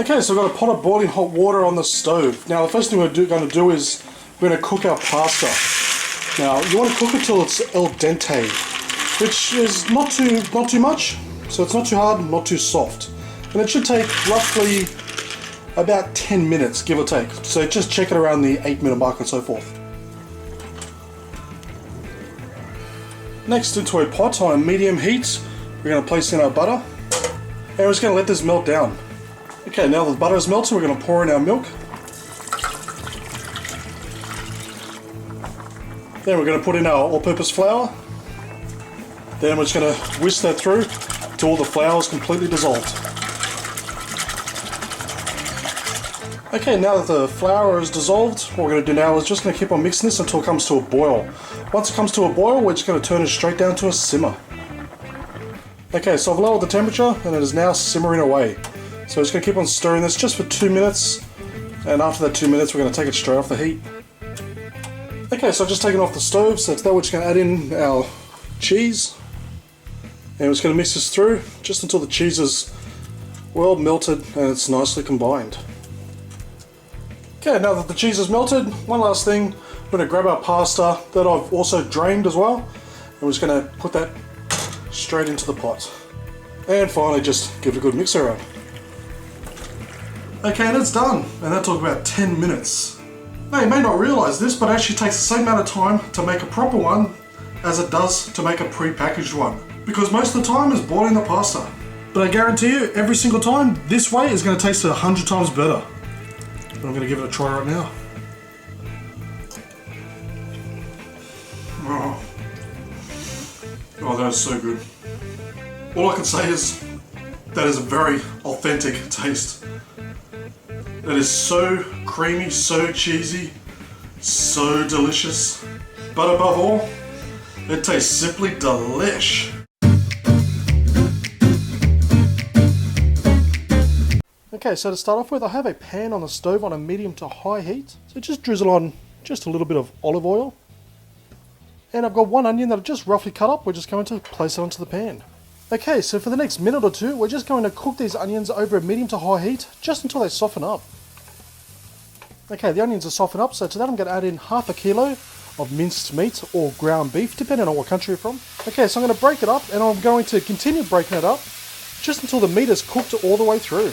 Okay, so we've got a pot of boiling hot water on the stove. Now the first thing we're going to do is we're going to cook our pasta. Now you want to cook it till it's al dente, which is not too much, so it's not too hard, not too soft. And it should take roughly about 10 minutes, give or take. So just check it around the 8-minute mark and so forth. Next, into a pot on a medium heat, we're going to place in our butter, and we're just going to let this melt down. Okay, now the butter is melted, we're going to pour in our milk. Then we're going to put in our all-purpose flour. Then we're just going to whisk that through till all the flour is completely dissolved. Okay, now that the flour is dissolved, what we're going to do now is just going to keep on mixing this until it comes to a boil. Once it comes to a boil, we're just going to turn it straight down to a simmer. Okay, so I've lowered the temperature and it is now simmering away. So we're just going to keep on stirring this just for 2 minutes, and after that 2 minutes we're going to take it straight off the heat. Okay, so I've just taken off the stove, so now we're just going to add in our cheese. And we're just going to mix this through just until the cheese is well melted and it's nicely combined. Okay, now that the cheese is melted, one last thing, we're going to grab our pasta that I've also drained as well, and we're just going to put that straight into the pot. And finally just give it a good mix around. Okay, and it's done, and that took about 10 minutes. Now you may not realise this, but it actually takes the same amount of time to make a proper one as it does to make a pre-packaged one, because most of the time is boiling the pasta. But I guarantee you, every single time, this way is going to taste 100 times better. But I'm going to give it a try right now. Oh, that is so good. All I can say is that is a very authentic taste. It is so creamy, so cheesy, so delicious. But above all, it tastes simply delish. Okay, so to start off with, I have a pan on the stove on a medium to high heat. So just drizzle on just a little bit of olive oil. And I've got one onion that I've just roughly cut up. We're just going to place it onto the pan. Okay, so for the next minute or two, we're just going to cook these onions over a medium to high heat, just until they soften up. Okay, the onions are softened up, so to that I'm going to add in half a kilo of minced meat or ground beef, depending on what country you're from. Okay, so I'm going to break it up, and I'm going to continue breaking it up, just until the meat is cooked all the way through.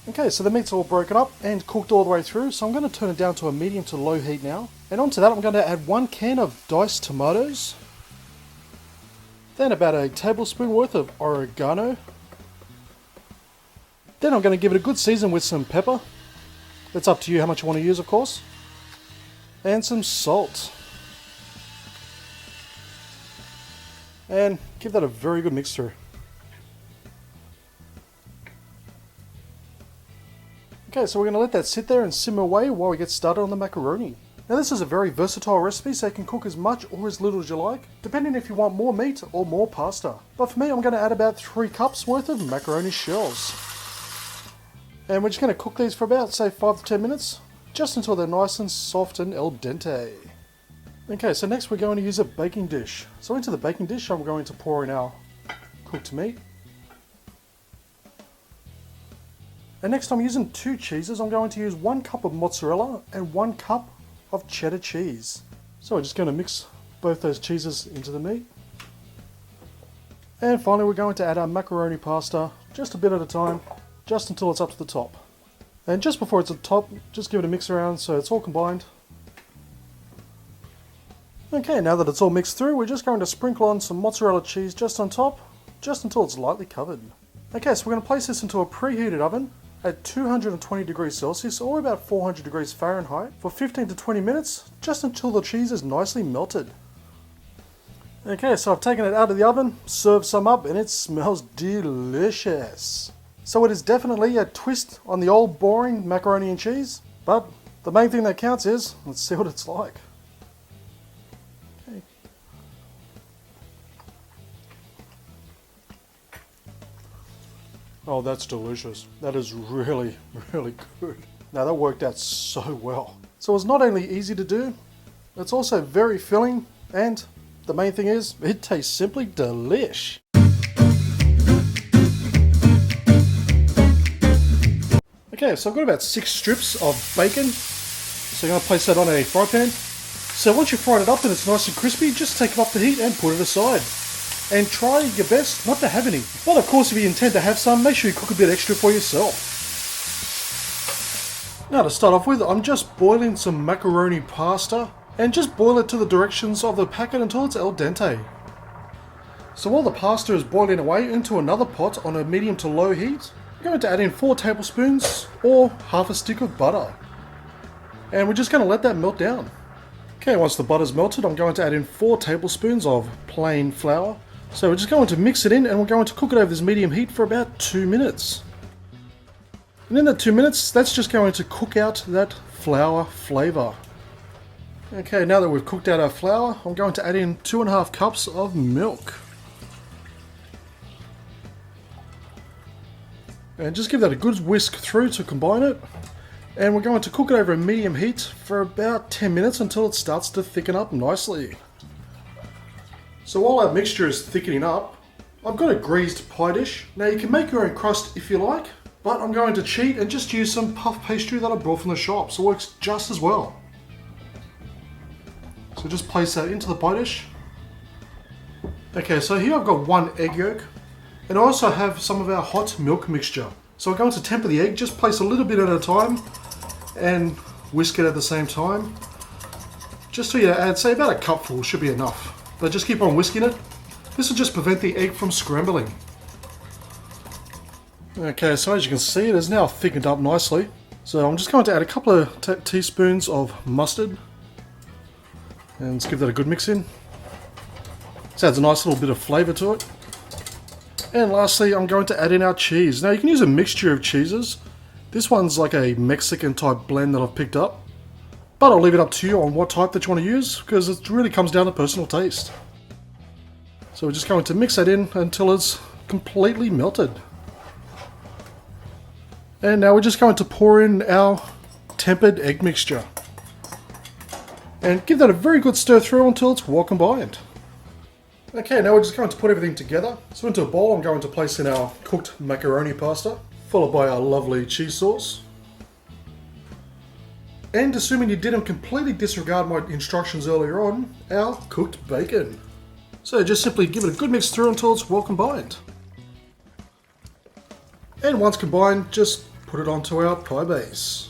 Okay, so the meat's all broken up and cooked all the way through, so I'm going to turn it down to a medium to low heat now. And onto that I'm going to add 1 can of diced tomatoes, then about a tablespoon worth of oregano. Then I'm going to give it a good season with some pepper. It's up to you how much you want to use, of course. And some salt. And give that a very good mix through. Okay, so we're going to let that sit there and simmer away while we get started on the macaroni. Now this is a very versatile recipe, so you can cook as much or as little as you like, depending if you want more meat or more pasta. But for me, I'm going to add about 3 cups worth of macaroni shells. And we're just going to cook these for about, say, 5 to 10 minutes, just until they're nice and soft and al dente. Okay, so next we're going to use a baking dish. So into the baking dish, I'm going to pour in our cooked meat. And next I'm using 2 cheeses. I'm going to use 1 cup of mozzarella and 1 cup of cheddar cheese. So we're just going to mix both those cheeses into the meat. And finally we're going to add our macaroni pasta, just a bit at a time, just until it's up to the top. And just before it's at the top, just give it a mix around so it's all combined. Okay, now that it's all mixed through, we're just going to sprinkle on some mozzarella cheese just on top, just until it's lightly covered. Okay, so we're going to place this into a preheated oven at 220 degrees Celsius or about 400 degrees Fahrenheit for 15 to 20 minutes, just until the cheese is nicely melted. Okay, so I've taken it out of the oven, served some up, and it smells delicious. So it is definitely a twist on the old boring macaroni and cheese, but the main thing that counts is, let's see what it's like. Okay. Oh, that's delicious. That is really, really good. Now that worked out so well. So it's not only easy to do, it's also very filling, and the main thing is, it tastes simply delish. Okay, so I've got about 6 strips of bacon. So I'm going to place that on a fry pan. So once you've fried it up and it's nice and crispy, just take it off the heat and put it aside. And try your best not to have any. But of course, if you intend to have some, make sure you cook a bit extra for yourself. Now to start off with, I'm just boiling some macaroni pasta and just boil it to the directions of the packet until it's al dente. So while the pasta is boiling away into another pot on a medium to low heat, I'm going to add in 4 tablespoons or half a stick of butter. And we're just going to let that melt down. Okay, once the butter's melted, I'm going to add in 4 tablespoons of plain flour. So we're just going to mix it in and we're going to cook it over this medium heat for about 2 minutes. And in that 2 minutes, that's just going to cook out that flour flavour. Okay, now that we've cooked out our flour, I'm going to add in 2.5 cups of milk. And just give that a good whisk through to combine it. And we're going to cook it over a medium heat for about 10 minutes until it starts to thicken up nicely. So while our mixture is thickening up, I've got a greased pie dish. Now you can make your own crust if you like, but I'm going to cheat and just use some puff pastry that I brought from the shop, so it works just as well. So just place that into the pie dish. Okay, so here I've got 1 egg yolk, and I also have some of our hot milk mixture. So I'm going to temper the egg, just place a little bit at a time, and whisk it at the same time. Just so you add, say about a cupful should be enough. But just keep on whisking it. This will just prevent the egg from scrambling. Okay, so as you can see, it is now thickened up nicely. So I'm just going to add a couple of teaspoons of mustard. And let's give that a good mix in. This adds a nice little bit of flavour to it. And lastly, I'm going to add in our cheese. Now you can use a mixture of cheeses. This one's like a Mexican type blend that I've picked up. But I'll leave it up to you on what type that you want to use, because it really comes down to personal taste. So we're just going to mix that in until it's completely melted. And now we're just going to pour in our tempered egg mixture. And give that a very good stir through until it's well combined. Okay, now we're just going to put everything together. So into a bowl I'm going to place in our cooked macaroni pasta, followed by our lovely cheese sauce. And assuming you didn't completely disregard my instructions earlier on, our cooked bacon. So just simply give it a good mix through until it's well combined. And once combined, just put it onto our pie base.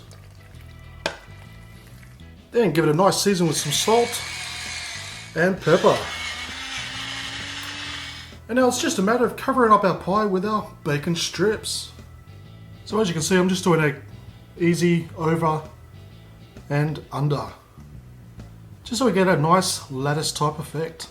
Then give it a nice season with some salt and pepper. And now it's just a matter of covering up our pie with our bacon strips. So as you can see, I'm just doing a easy over and under, just so we get a nice lattice type effect.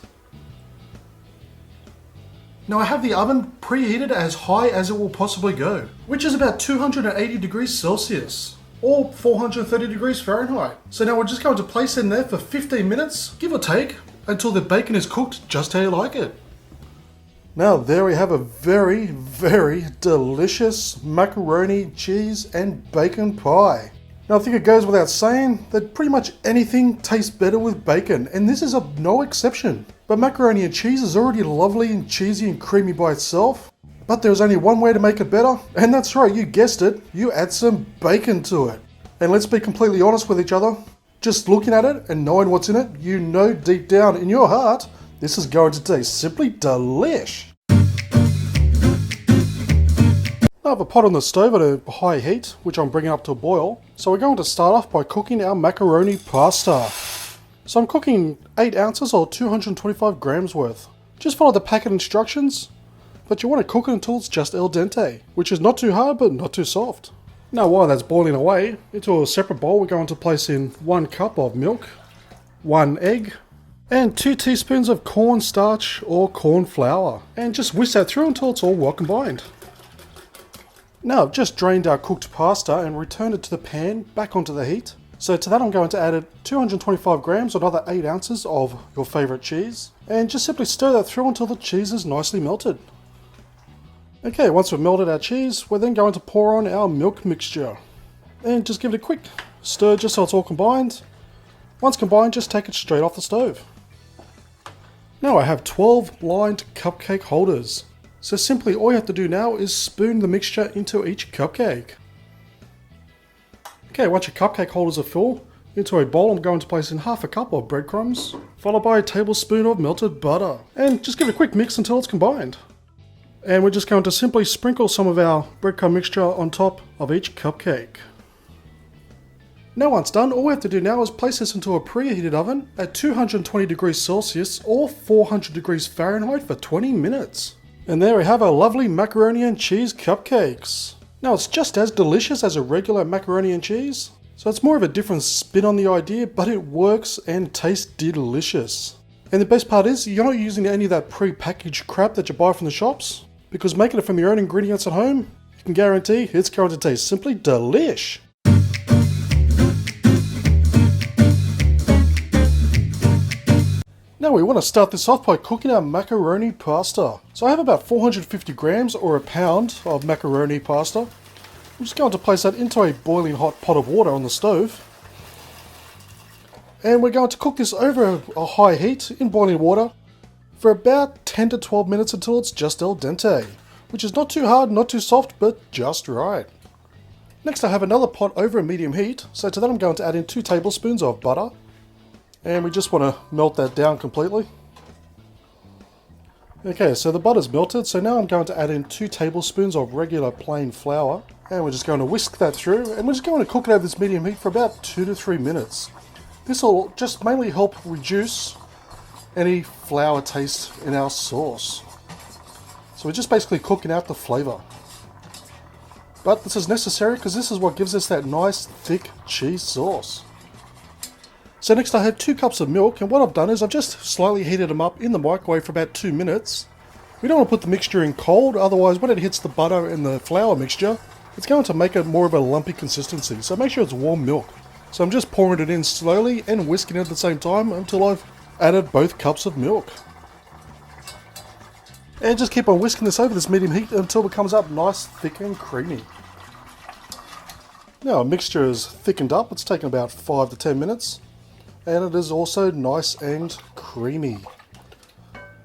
Now I have the oven preheated as high as it will possibly go, which is about 280 degrees Celsius or 430 degrees Fahrenheit. So now we're just going to place it in there for 15 minutes, give or take, until the bacon is cooked just how you like it. Now there we have a very, very delicious macaroni, cheese and bacon pie. Now I think it goes without saying that pretty much anything tastes better with bacon, and this is no exception. But macaroni and cheese is already lovely and cheesy and creamy by itself, but there's only one way to make it better, and that's right, you guessed it, you add some bacon to it. And let's be completely honest with each other, just looking at it and knowing what's in it, you know deep down in your heart, this is going to taste simply delish. I have a pot on the stove at a high heat, which I'm bringing up to a boil. So we're going to start off by cooking our macaroni pasta. So I'm cooking 8 ounces or 225 grams worth. Just follow the packet instructions, but you want to cook it until it's just al dente, which is not too hard but not too soft. Now while that's boiling away, into a separate bowl we're going to place in 1 cup of milk, 1 egg, and 2 teaspoons of cornstarch or corn flour. And just whisk that through until it's all well combined. Now I've just drained our cooked pasta and returned it to the pan back onto the heat. So to that I'm going to add 225 grams or another 8 ounces of your favourite cheese. And just simply stir that through until the cheese is nicely melted. Okay, once we've melted our cheese, we're then going to pour on our milk mixture. And just give it a quick stir just so it's all combined. Once combined, just take it straight off the stove. Now I have 12 blind cupcake holders. So simply all you have to do now is spoon the mixture into each cupcake. Okay, once your cupcake holders are full, into a bowl I'm going to place in half a cup of breadcrumbs, followed by a tablespoon of melted butter. And just give it a quick mix until it's combined. And we're just going to simply sprinkle some of our breadcrumb mixture on top of each cupcake. Now once done, all we have to do now is place this into a preheated oven at 220 degrees Celsius or 400 degrees Fahrenheit for 20 minutes. And there we have our lovely macaroni and cheese cupcakes. Now it's just as delicious as a regular macaroni and cheese, so it's more of a different spin on the idea, but it works and tastes delicious. And the best part is, you're not using any of that pre-packaged crap that you buy from the shops, because making it from your own ingredients at home, you can guarantee it's going to taste simply delish. Now we want to start this off by cooking our macaroni pasta. So I have about 450 grams or a pound of macaroni pasta. I'm just going to place that into a boiling hot pot of water on the stove. And we're going to cook this over a high heat in boiling water for about 10 to 12 minutes until it's just al dente, which is not too hard, not too soft, but just right. Next I have another pot over a medium heat, so to that I'm going to add in 2 tablespoons of butter. And we just want to melt that down completely. Okay, so the butter's melted, so now I'm going to add in 2 tablespoons of regular plain flour. And we're just going to whisk that through, and we're just going to cook it over this medium heat for about 2 to 3 minutes. This will just mainly help reduce any flour taste in our sauce. So we're just basically cooking out the flavour. But this is necessary because this is what gives us that nice thick cheese sauce. So next I have 2 cups of milk, and what I've done is I've just slightly heated them up in the microwave for about 2 minutes. We don't want to put the mixture in cold, otherwise when it hits the butter and the flour mixture, it's going to make it more of a lumpy consistency, so make sure it's warm milk. So I'm just pouring it in slowly and whisking it at the same time until I've added both cups of milk. And just keep on whisking this over this medium heat until it comes up nice, thick and creamy. Now our mixture is thickened up, it's taken about 5 to 10 minutes. And it is also nice and creamy.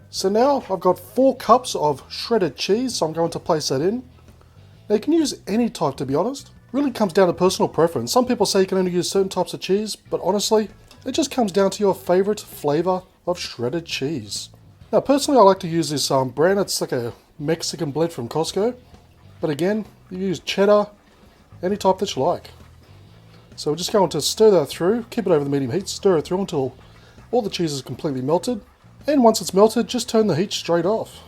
So now I've got 4 cups of shredded cheese, so I'm going to place that in. Now you can use any type, to be honest. Really comes down to personal preference. Some people say you can only use certain types of cheese, but honestly, it just comes down to your favorite flavor of shredded cheese. Now personally I like to use this brand, it's like a Mexican blend from Costco. But again, you use cheddar, any type that you like. So we're just going to stir that through, keep it over the medium heat, stir it through until all the cheese is completely melted. And once it's melted, just turn the heat straight off.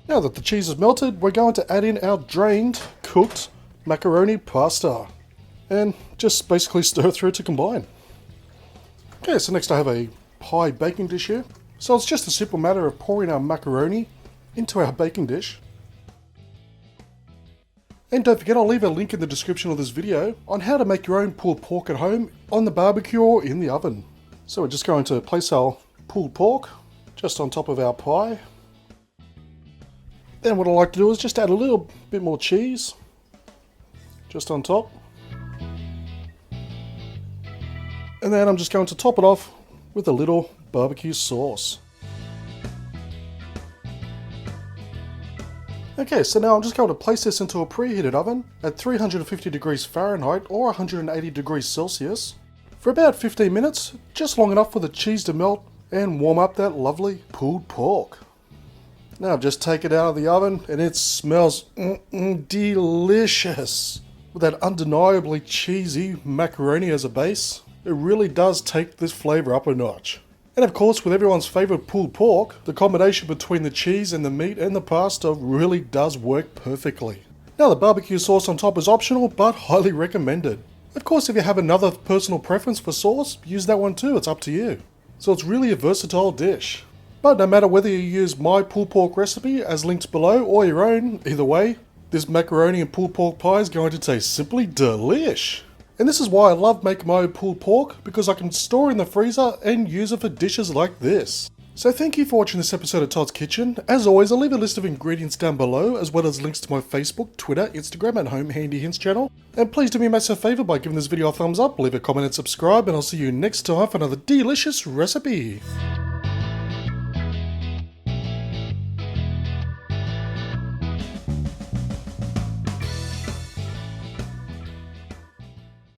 Now that the cheese is melted, we're going to add in our drained, cooked macaroni pasta. And just basically stir through to combine. Okay, so next I have a pie baking dish here. So it's just a simple matter of pouring our macaroni into our baking dish. And don't forget, I'll leave a link in the description of this video on how to make your own pulled pork at home on the barbecue or in the oven. So we're just going to place our pulled pork just on top of our pie. Then what I like to do is just add a little bit more cheese just on top. And then I'm just going to top it off with a little barbecue sauce. Okay, so now I'm just going to place this into a preheated oven at 350 degrees Fahrenheit or 180 degrees Celsius for about 15 minutes, just long enough for the cheese to melt and warm up that lovely pulled pork. Now I've just taken it out of the oven and it smells delicious. With that undeniably cheesy macaroni as a base, it really does take this flavour up a notch. And of course, with everyone's favourite pulled pork, the combination between the cheese and the meat and the pasta really does work perfectly. Now the barbecue sauce on top is optional, but highly recommended. Of course, if you have another personal preference for sauce, use that one too, it's up to you. So it's really a versatile dish. But no matter whether you use my pulled pork recipe as linked below or your own, either way, this macaroni and pulled pork pie is going to taste simply delish. And this is why I love making my own pulled pork, because I can store in the freezer and use it for dishes like this. So thank you for watching this episode of Todd's Kitchen. As always, I'll leave a list of ingredients down below, as well as links to my Facebook, Twitter, Instagram and Home Handy Hints channel. And please do me a massive favour by giving this video a thumbs up, leave a comment and subscribe, and I'll see you next time for another delicious recipe.